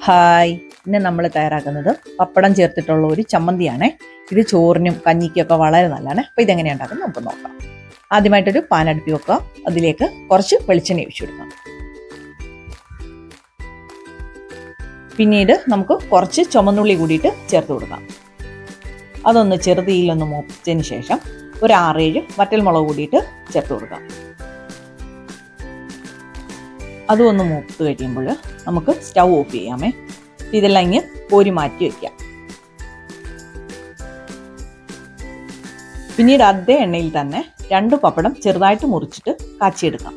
Hi, ഇന്ന് നമ്മൾ തയ്യാറാക്കുന്നത് പപ്പടം ചേർത്തിട്ടുള്ള ഒരു ചമ്മന്തിയാണേ. ഇത് ചോറിനും കഞ്ഞിക്കൊക്കെ വളരെ നല്ലതാണ്. അപ്പോൾ ഇതെങ്ങനെയാണ് ഉണ്ടാക്കുന്നത് നമുക്ക് നോക്കാം. ആദ്യമായിട്ടൊരു പാൻ അടുപ്പി വെക്കുക. അതിലേക്ക് കുറച്ച് വെളിച്ചെണ്ണ ഒഴിച്ചു കൊടുക്കാം. പിന്നീട് നമുക്ക് കുറച്ച് ചുമന്നുള്ളി കൂടിയിട്ട് ചേർത്ത് കൊടുക്കാം. അതൊന്ന് ചെറുതീയിലൊന്ന് മൂപ്പിച്ചതിന് ശേഷം ഒരു 6-7 വറ്റൽമുളക് കൂടിയിട്ട് ചേർത്ത് കൊടുക്കാം. അതും ഒന്ന് മൂത്ത് കഴിയുമ്പോൾ നമുക്ക് സ്റ്റൗ ഓഫ് ചെയ്യാമേ. ഇതെല്ലാം ഇങ്ങനെ കോരി മാറ്റി വയ്ക്കാം. പിന്നീട് അതേ എണ്ണയിൽ തന്നെ 2 പപ്പടം ചെറുതായിട്ട് മുറിച്ചിട്ട് കാച്ചിയെടുക്കാം.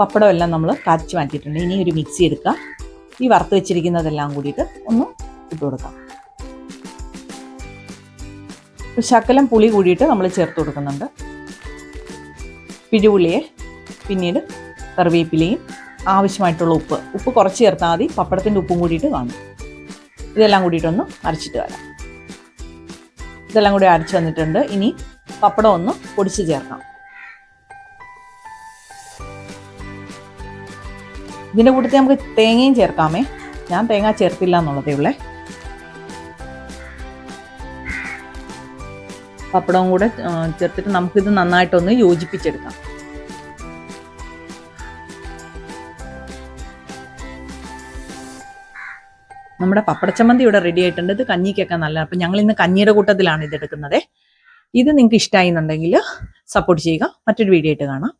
പപ്പടം എല്ലാം നമ്മൾ കാച്ചി മാറ്റിയിട്ടുണ്ട്. ഇനി ഒരു മിക്സി എടുക്കുക. ഈ വറുത്ത് വെച്ചിരിക്കുന്നതെല്ലാം കൂടിയിട്ട് ഒന്ന് ഇട്ട് കൊടുക്കാം. ശകലം പുളി കൂടിയിട്ട് നമ്മൾ ചേർത്ത് കൊടുക്കുന്നുണ്ട്. പിഴുപുളിയെ, പിന്നീട് കറിവേപ്പിലയും, ആവശ്യമായിട്ടുള്ള ഉപ്പ് കുറച്ച് ചേർത്താൽ മതി. പപ്പടത്തിൻ്റെ ഉപ്പും കൂടിയിട്ട് കാണും. ഇതെല്ലാം കൂടിയിട്ടൊന്ന് അരച്ചിട്ട് വരാം. ഇതെല്ലാം കൂടി അരച്ച് വന്നിട്ടുണ്ട്. ഇനി പപ്പടം ഒന്ന് പൊടിച്ച് ചേർക്കാം. ഇതിൻ്റെ കൂട്ടത്തിൽ നമുക്ക് തേങ്ങയും ചേർക്കാമേ. ഞാൻ തേങ്ങ ചേർത്തില്ല എന്നുള്ളതേ ഉള്ളേ. പപ്പടവും കൂടെ ചേർത്തിട്ട് നമുക്കിത് നന്നായിട്ടൊന്ന് യോജിപ്പിച്ചെടുക്കാം. നമ്മുടെ പപ്പടച്ചമ്മന്തി ഇവിടെ റെഡി ആയിട്ടുണ്ട്. ഇത് കഞ്ഞിക്കൊക്കെ നല്ല. അപ്പം ഞങ്ങൾ ഇന്ന് കഞ്ഞിയുടെ കൂട്ടത്തിലാണ് ഇതെടുക്കുന്നത്. ഇത് നിങ്ങൾക്ക് ഇഷ്ടമായി എന്നുണ്ടെങ്കിൽ സപ്പോർട്ട് ചെയ്യുക. മറ്റൊരു വീഡിയോ ആയിട്ട് കാണാം.